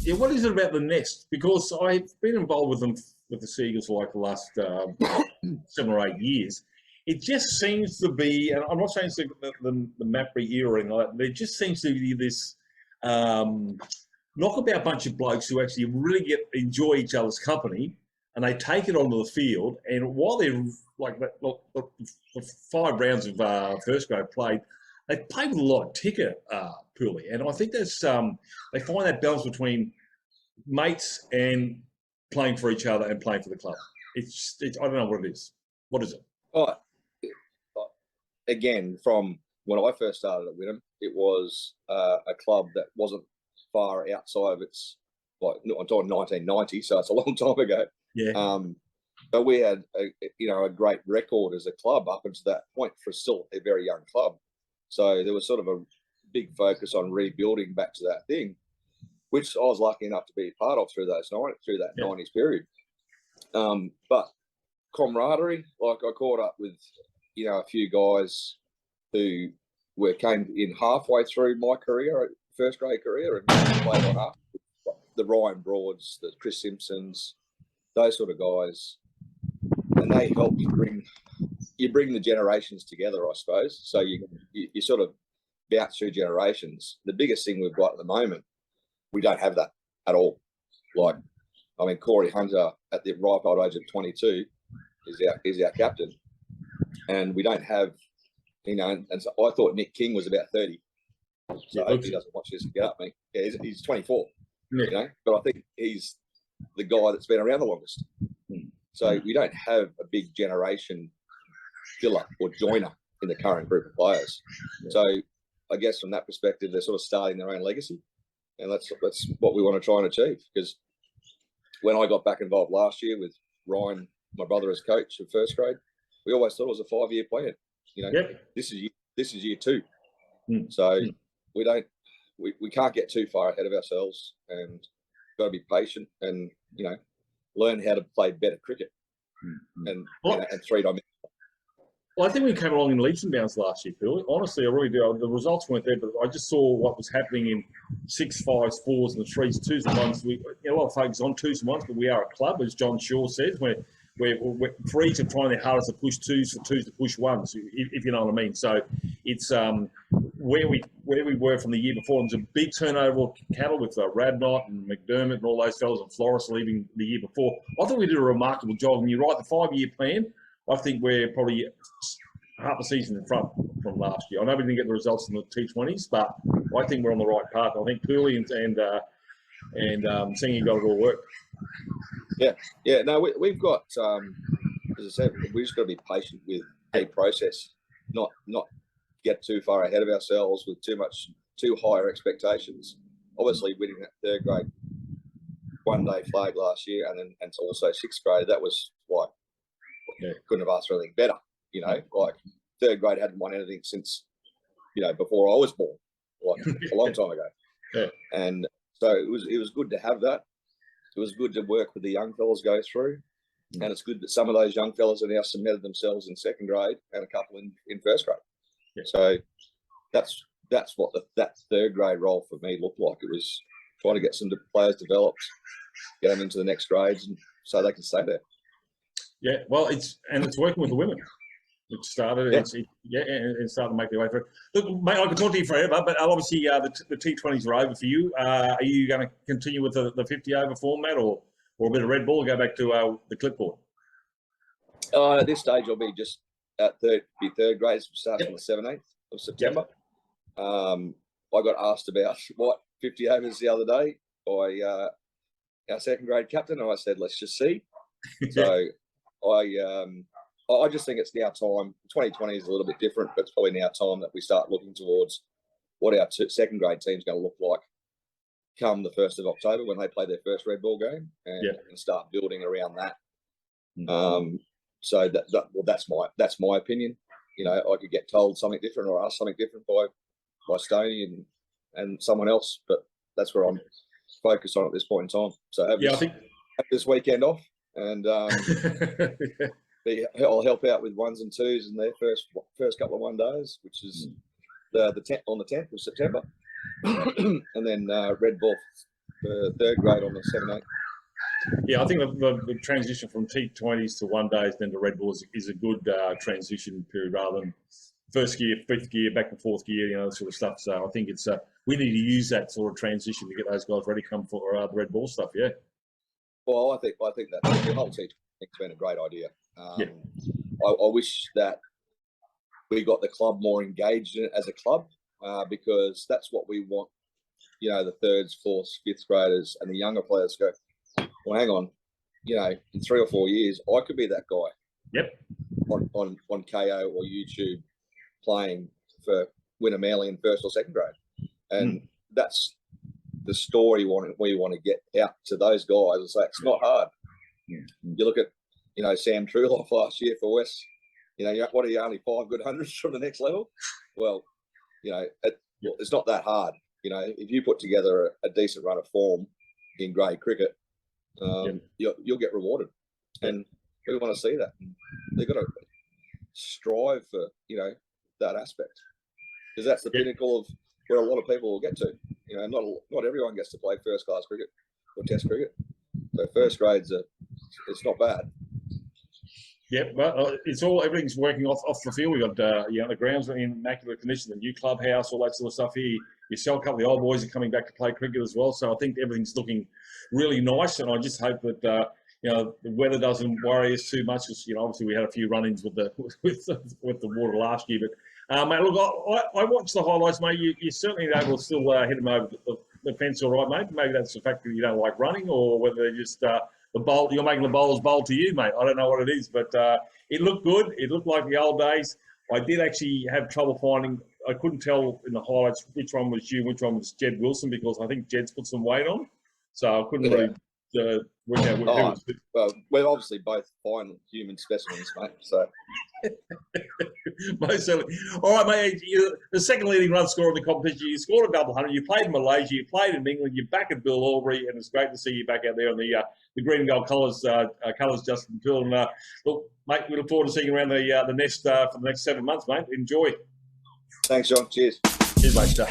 Yeah, what is it about the nest? Because I've been involved with them with the Seagulls for like the last 7 or 8 years. It just seems to be, and I'm not saying it's the Mapry era or anything like that, but it just seems to be this knockabout bunch of blokes who actually really enjoy each other's company, and they take it onto the field. And while they're like the 5 rounds of first grade played, they play with a lot of ticker, Poole. And I think that's they find that balance between mates and playing for each other and playing for the club. It's I don't know what it is. What is it? Oh, again, from when I first started at Wynnum, it was a club that wasn't far outside of its, like, I'm talking 1990, so it's a long time ago. Yeah. But we had a great record as a club up until that point for still a very young club. So there was sort of a big focus on rebuilding back to that thing, which I was lucky enough to be part of through that 90s period. But camaraderie, like I caught up with, a few guys who came in halfway through my career, first grade career, and played on up. The Ryan Broads, the Chris Simpsons, those sort of guys, and they helped bring the generations together, I suppose. So you sort of bounce through generations. The biggest thing we've got at the moment, we don't have that at all. Like, I mean, Corey Hunter at the ripe old age of 22 is our captain, and we don't have, and so I thought Nick King was about 30. So I hope he doesn't watch this. Get up, mate. Yeah, he's 24. Yeah. But I think he's the guy that's been around the longest. So we don't have a big generation filler or joiner in the current group of players. Yeah. So I guess from that perspective, they're sort of starting their own legacy, and that's what we want to try and achieve. Because when I got back involved last year with Ryan, my brother, as coach of first grade, we always thought it was a 5-year plan. This is year 2. So we can't get too far ahead of ourselves, and got to be patient and learn how to play better cricket and 3-dimensional. Well, I think we came along in leaps and bounds last year, Phil. Honestly, I really do. The results weren't there, but I just saw what was happening in 6s, 5s, 4s, and 3s, 2s, and 1s. We a lot of focus on 2s and 1s, but we are a club, as John Shaw says. We're 3s are trying their hardest to push 2s, for 2s to push 1s, if you know what I mean. So it's where we were from the year before. There was a big turnover of cattle with Radnott and McDermott and all those fellas, and Flores leaving the year before. I thought we did a remarkable job. And you're right, the 5-year plan, I think we're probably half a season in front from last year. I know we didn't get the results in the T20s, but I think we're on the right path. I think Poole and Singy got it all work. Yeah. No, we've got, as I said, we've just got to be patient with a process, not get too far ahead of ourselves with too higher expectations. Obviously, winning that 3rd grade 1-day flag last year, and also 6th grade, that was like, couldn't have asked for anything better. Like 3rd grade hadn't won anything since, before I was born, like a long time ago. Yeah. And so it was good to have that. It was good to work with the young fellas go through, and it's good that some of those young fellas are now cemented themselves in 2nd grade and a couple in 1st grade. Yeah. So that's what that 3rd grade role for me looked like. It was trying to get some players developed, get them into the next grades, and so they can stay there. Yeah, well, it's working with the women. It started, and started to make their way through. Look, mate, I could talk to you forever, but obviously the T20s are over for you. Are you going to continue with the 50 over format, or a bit of red ball, go back to the clipboard? At this stage, I'll be just at 3rd grade, starting on the 17th of September. I got asked about 50 overs the other day by our 2nd grade captain, and I said, let's just see. So I just think it's now time. 2020 is a little bit different, but it's probably now time that we start looking towards what our 2nd grade team's going to look like come the 1st of October when they play their first red ball game, and start building around that. So that's my opinion. I could get told something different or asked something different by Stoney and someone else, but that's where I'm focused on at this point in time. So have this weekend off, and I'll help out with 1s and 2s in their first couple of 1 days, which is on the 10th of September, and then red ball for third grade on the 7-8. Yeah, I think the transition from T20s to 1 days then to Red Bulls is a good transition period rather than first gear, fifth gear, back and fourth gear, that sort of stuff. So I think it's we need to use that sort of transition to get those guys ready to come for the Red Bull stuff. Yeah. Well, I think that the whole T20 has been a great idea. Yeah. I wish that we got the club more engaged in it as a club, because that's what we want. The thirds, fourths, fifth graders, and the younger players go, well, hang on, in 3 or 4 years, I could be that guy. Yep. On KO or YouTube, playing for Winner-Manly in first or second grade, and that's the story we want to get out to those guys. It's like, it's not hard. You look at Sam Truloff last year for West. What are you, only 5 good hundreds from the next level? Well, it's not that hard. If you put together a decent run of form in grade cricket, you'll get rewarded, and we want to see that. They've got to strive for that aspect, because that's the pinnacle of where a lot of people will get to. Not everyone gets to play first class cricket or test cricket. So first grades it's not bad. Yep, well, everything's working off the field. We got the grounds are in immaculate condition, the new clubhouse, all that sort of stuff here. Yourself, a couple of the old boys are coming back to play cricket as well. So I think everything's looking really nice, and I just hope that the weather doesn't worry us too much. Because obviously we had a few run-ins with the water last year. But mate, look, I watched the highlights, mate. You certainly able to still hit them over the fence, all right, mate. Maybe that's the fact that you don't like running, or whether they're just you're making the bowlers bowl to you, mate. I don't know what it is, but it looked good. It looked like the old days. I did actually have trouble finding. I couldn't tell in the highlights which one was you, which one was Jed Wilson, because I think Jed's put some weight on, so I couldn't really work out who was. Well, we're obviously both fine human specimens, mate. So. Most certainly. All right, mate. You're the second leading run scorer in the competition. You scored a double hundred. You played in Malaysia. You played in England. You're back at Bill Albury, and it's great to see you back out there on the green and gold colours, Justin Poole. And look, mate, we look forward to seeing you around the nest for the next 7 months, mate. Enjoy. Thanks, John. Cheers. Cheers, mate.